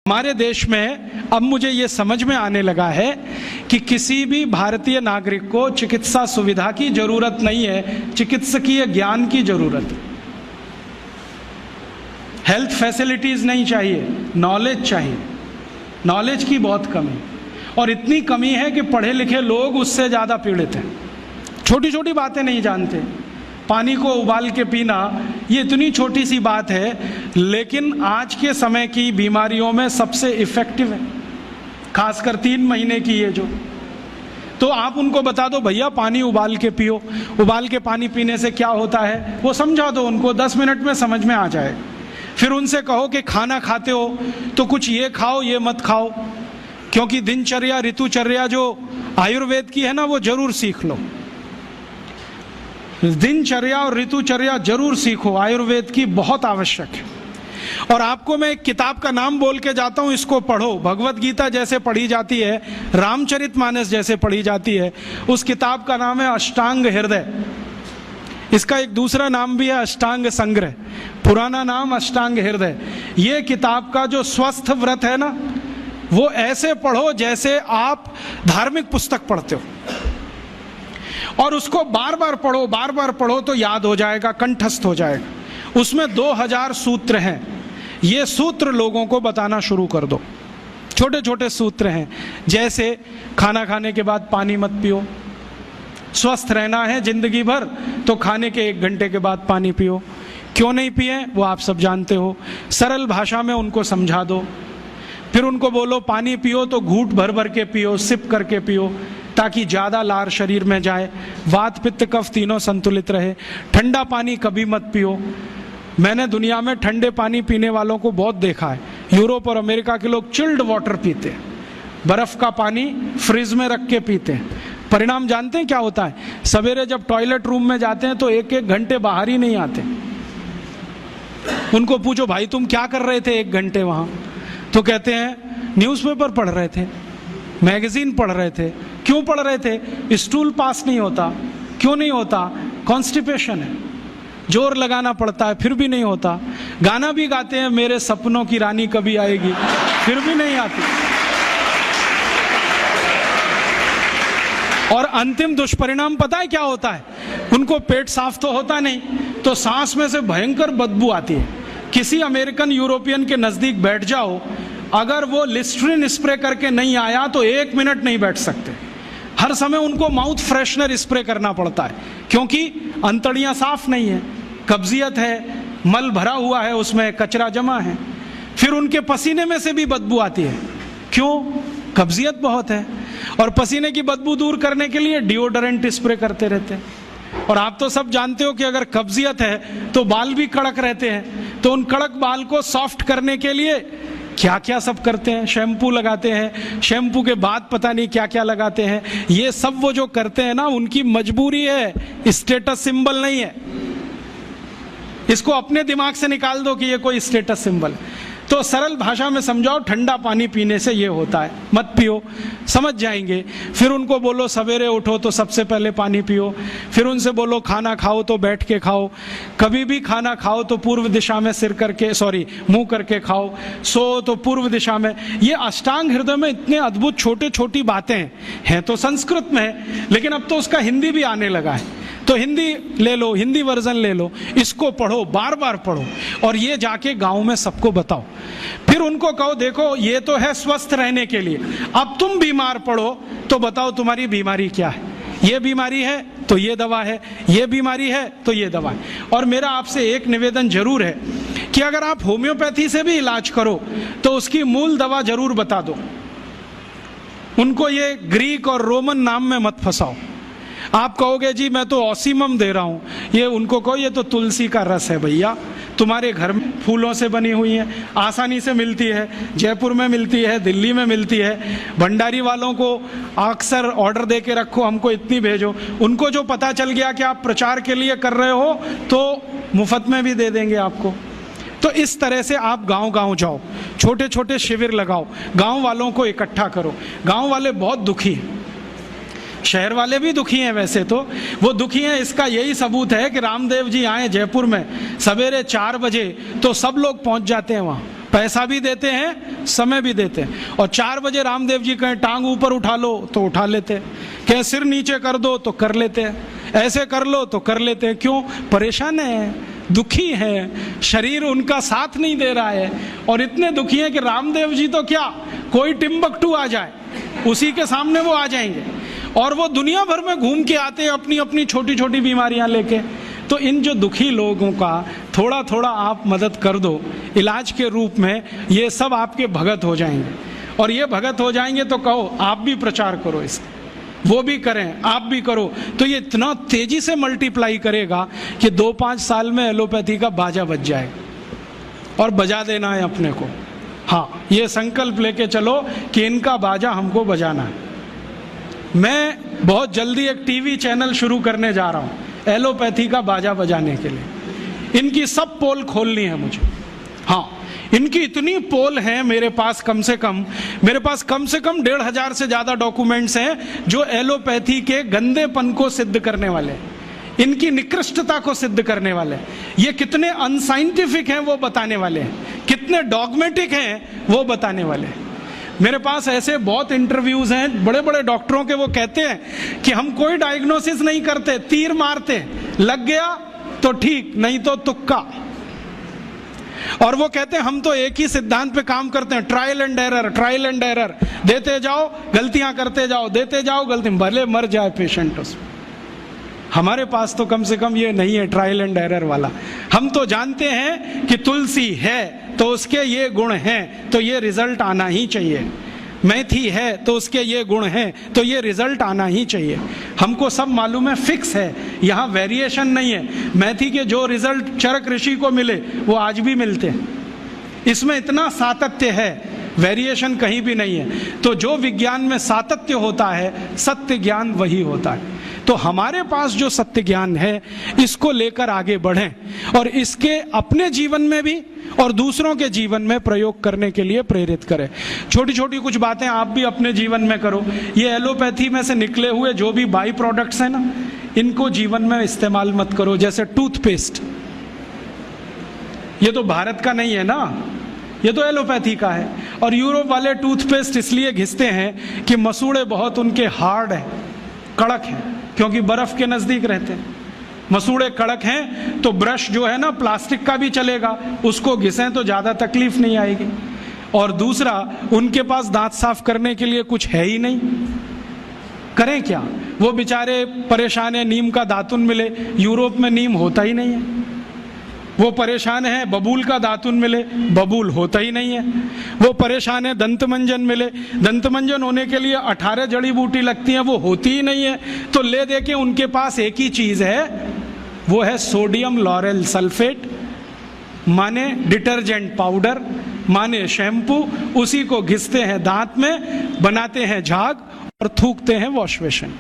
हमारे देश में अब मुझे ये समझ में आने लगा है कि किसी भी भारतीय नागरिक को चिकित्सा सुविधा की जरूरत नहीं है, चिकित्सकीय ज्ञान की जरूरत है। हेल्थ फैसिलिटीज नहीं चाहिए, नॉलेज चाहिए। नॉलेज की बहुत कमी, और इतनी कमी है कि पढ़े लिखे लोग उससे ज़्यादा पीड़ित हैं। छोटी छोटी बातें नहीं जानते। पानी को उबाल के पीना ये इतनी छोटी सी बात है, लेकिन आज के समय की बीमारियों में सबसे इफ़ेक्टिव है, खासकर 3 महीने की ये जो। तो आप उनको बता दो भैया पानी उबाल के पियो, उबाल के पानी पीने से क्या होता है वो समझा दो उनको, 10 मिनट में समझ में आ जाए। फिर उनसे कहो कि खाना खाते हो तो कुछ ये खाओ ये मत खाओ, क्योंकि दिनचर्या ऋतुचर्या जो आयुर्वेद की है ना वो जरूर सीख लो। दिनचर्या और ऋतुचर्या जरूर सीखो, आयुर्वेद की बहुत आवश्यक है। और आपको मैं एक किताब का नाम बोल के जाता हूं, इसको पढ़ो। भगवत गीता जैसे पढ़ी जाती है, रामचरितमानस जैसे पढ़ी जाती है, उस किताब का नाम है अष्टांग हृदय। इसका एक दूसरा नाम भी है अष्टांग संग्रह, पुराना नाम अष्टांग हृदय। ये किताब का जो स्वस्थ व्रत है ना, वो ऐसे पढ़ो जैसे आप धार्मिक पुस्तक पढ़ते हो, और उसको बार बार पढ़ो तो याद हो जाएगा, कंठस्थ हो जाएगा। उसमें 2000 सूत्र हैं। ये सूत्र लोगों को बताना शुरू कर दो। छोटे छोटे सूत्र हैं, जैसे खाना खाने के बाद पानी मत पियो, स्वस्थ रहना है जिंदगी भर तो खाने के 1 घंटे के बाद पानी पियो। क्यों नहीं पिए वो आप सब जानते हो, सरल भाषा में उनको समझा दो। फिर उनको बोलो पानी पियो तो घूंट भर भर के पियो, सिप करके पियो, ताकि ज़्यादा लार शरीर में जाए, वात पित्त कफ तीनों संतुलित रहे। ठंडा पानी कभी मत पियो। मैंने दुनिया में ठंडे पानी पीने वालों को बहुत देखा है। यूरोप और अमेरिका के लोग चिल्ड वाटर पीते हैं, बर्फ़ का पानी फ्रिज में रख के पीते हैं। परिणाम जानते हैं क्या होता है? सवेरे जब टॉयलेट रूम में जाते हैं तो 1-1 घंटे बाहर ही नहीं आते। उनको पूछो भाई तुम क्या कर रहे थे 1 घंटे वहाँ? तो कहते हैं न्यूज़पेपर पढ़ रहे थे, मैगजीन पढ़ रहे थे। क्यों पढ़ रहे थे? स्टूल पास नहीं होता। क्यों नहीं होता? कॉन्स्टिपेशन है, जोर लगाना पड़ता है फिर भी नहीं होता। गाना भी गाते हैं मेरे सपनों की रानी कभी आएगी, फिर भी नहीं आती। और अंतिम दुष्परिणाम पता है क्या होता है? उनको पेट साफ तो होता नहीं, तो सांस में से भयंकर बदबू आती है। किसी अमेरिकन यूरोपियन के नजदीक बैठ जाओ, अगर वो लिस्ट्रीन स्प्रे करके नहीं आया तो 1 मिनट नहीं बैठ सकते। हर समय उनको माउथ फ्रेशनर स्प्रे करना पड़ता है, क्योंकि अंतड़ियां साफ नहीं है, कब्जियत है, मल भरा हुआ है, उसमें कचरा जमा है। फिर उनके पसीने में से भी बदबू आती है। क्यों? कब्जियत बहुत है। और पसीने की बदबू दूर करने के लिए डिओडोरेंट स्प्रे करते रहते हैं। और आप तो सब जानते हो कि अगर कब्जियत है तो बाल भी कड़क रहते हैं, तो उन कड़क बाल को सॉफ्ट करने के लिए क्या क्या सब करते हैं। शैम्पू लगाते हैं, शैम्पू के बाद पता नहीं क्या क्या लगाते हैं। ये सब वो जो करते हैं ना, उनकी मजबूरी है, स्टेटस सिंबल नहीं है। इसको अपने दिमाग से निकाल दो कि ये कोई स्टेटस सिंबल है। तो सरल भाषा में समझाओ, ठंडा पानी पीने से ये होता है, मत पियो, समझ जाएंगे। फिर उनको बोलो सवेरे उठो तो सबसे पहले पानी पियो। फिर उनसे बोलो खाना खाओ तो बैठ के खाओ, कभी भी खाना खाओ तो पूर्व दिशा में मुंह करके खाओ, सो तो पूर्व दिशा में। ये अष्टांग हृदय में इतने अद्भुत छोटे छोटी बातें हैं तो संस्कृत में है, लेकिन अब तो उसका हिंदी भी आने लगा है। तो हिंदी ले लो, हिंदी वर्जन ले लो, इसको पढ़ो, बार बार पढ़ो, और ये जाके गांव में सबको बताओ। फिर उनको कहो देखो ये तो है स्वस्थ रहने के लिए, अब तुम बीमार पड़ो तो बताओ तुम्हारी बीमारी क्या है। ये बीमारी है तो ये दवा है, ये बीमारी है तो ये दवा है। और मेरा आपसे एक निवेदन जरूर है कि अगर आप होम्योपैथी से भी इलाज करो तो उसकी मूल दवा जरूर बता दो। उनको ये ग्रीक और रोमन नाम में मत फंसाओ। आप कहोगे जी मैं तो ऑसीमम दे रहा हूँ, ये उनको कहो ये तो तुलसी का रस है भैया, तुम्हारे घर में फूलों से बनी हुई है, आसानी से मिलती है, जयपुर में मिलती है, दिल्ली में मिलती है। भंडारी वालों को अक्सर ऑर्डर दे के रखो, हमको इतनी भेजो। उनको जो पता चल गया कि आप प्रचार के लिए कर रहे हो तो मुफ्त में भी दे देंगे आपको। तो इस तरह से आप गांव गांव जाओ, छोटे छोटे शिविर लगाओ, गांव वालों को इकट्ठा करो। गांव वाले बहुत दुखी हैं, शहर वाले भी दुखी हैं। वैसे तो वो दुखी हैं, इसका यही सबूत है कि रामदेव जी आए जयपुर में सवेरे 4 बजे तो सब लोग पहुंच जाते हैं वहाँ। पैसा भी देते हैं, समय भी देते हैं। और 4 बजे रामदेव जी कहें टांग ऊपर उठा लो तो उठा लेते हैं, कहें सिर नीचे कर दो तो कर लेते हैं, ऐसे कर लो तो कर लेते हैं। क्यों? परेशान है, दुखी है, शरीर उनका साथ नहीं दे रहा है। और इतने दुखी हैं कि रामदेव जी तो क्या, कोई टिम्बकटू आ जाए उसी के सामने वो आ जाएंगे। और वो दुनिया भर में घूम के आते हैं अपनी अपनी छोटी छोटी बीमारियां लेके। तो इन जो दुखी लोगों का थोड़ा थोड़ा आप मदद कर दो इलाज के रूप में, ये सब आपके भगत हो जाएंगे। और ये भगत हो जाएंगे तो कहो आप भी प्रचार करो इसका, वो भी करें, आप भी करो, तो ये इतना तेजी से मल्टीप्लाई करेगा कि 2-5 साल में एलोपैथी का बाजा बज जाएगा। और बजा देना है अपने को। हाँ, ये संकल्प लेके चलो कि इनका बाजा हमको बजाना है। मैं बहुत जल्दी एक टीवी चैनल शुरू करने जा रहा हूँ एलोपैथी का बाजा बजाने के लिए। इनकी सब पोल खोलनी है मुझे। हाँ, इनकी इतनी पोल हैं मेरे पास, कम से कम 1,500 से ज्यादा डॉक्यूमेंट्स हैं जो एलोपैथी के गंदेपन को सिद्ध करने वाले, इनकी निकृष्टता को सिद्ध करने वाले, ये कितने अनसाइंटिफिक हैं वो बताने वाले हैं, कितने डॉगमेटिक हैं वो बताने वाले हैं। मेरे पास ऐसे बहुत इंटरव्यूज हैं बड़े बड़े डॉक्टरों के, वो कहते हैं कि हम कोई डायग्नोसिस नहीं करते, तीर मारते, लग गया तो ठीक, नहीं तो तुक्का। और वो कहते हैं हम तो एक ही सिद्धांत पे काम करते हैं, ट्रायल एंड एरर, देते जाओ गलतियां करते जाओ, देते जाओ गलती, भले मर जाए पेशेंट उसमें। हमारे पास तो कम से कम ये नहीं है ट्रायल एंड एरर वाला। हम तो जानते हैं कि तुलसी है तो उसके ये गुण हैं तो ये रिजल्ट आना ही चाहिए, मेथी है तो उसके ये गुण हैं तो ये रिजल्ट आना ही चाहिए। हमको सब मालूम है, फिक्स है, यहाँ वेरिएशन नहीं है। मेथी के जो रिजल्ट चरक ऋषि को मिले वो आज भी मिलते हैं। इसमें इतना सातत्य है, वेरिएशन कहीं भी नहीं है। तो जो विज्ञान में सातत्य होता है, सत्य ज्ञान वही होता है। तो हमारे पास जो सत्य ज्ञान है इसको लेकर आगे बढ़ें और इसके अपने जीवन में भी और दूसरों के जीवन में प्रयोग करने के लिए प्रेरित करें। छोटी छोटी कुछ बातें आप भी अपने जीवन में करो। ये एलोपैथी में से निकले हुए जो भी बाई प्रोडक्ट्स हैं ना, इनको जीवन में इस्तेमाल मत करो। जैसे टूथपेस्ट, ये तो भारत का नहीं है ना, ये तो एलोपैथी का है। और यूरोप वाले टूथपेस्ट इसलिए घिसते हैं कि मसूड़े बहुत उनके हार्ड हैं, कड़क हैं, क्योंकि बर्फ के नजदीक रहते हैं। मसूड़े कड़क हैं तो ब्रश जो है ना प्लास्टिक का भी चलेगा, उसको घिसें तो ज्यादा तकलीफ नहीं आएगी। और दूसरा, उनके पास दांत साफ करने के लिए कुछ है ही नहीं, करें क्या? वो बेचारे परेशान है, नीम का दातुन मिले, यूरोप में नीम होता ही नहीं है। वो परेशान है बबूल का दातुन मिले, बबूल होता ही नहीं है। वो परेशान है दंतमंजन मिले, दंतमंजन होने के लिए 18 जड़ी बूटी लगती हैं, वो होती ही नहीं है। तो ले दे के उनके पास एक ही चीज है, वो है सोडियम लॉरेल सल्फेट, माने डिटर्जेंट पाउडर, माने शैम्पू। उसी को घिसते हैं दांत में, बनाते हैं झाग और थूकते हैं वॉश बेसिन।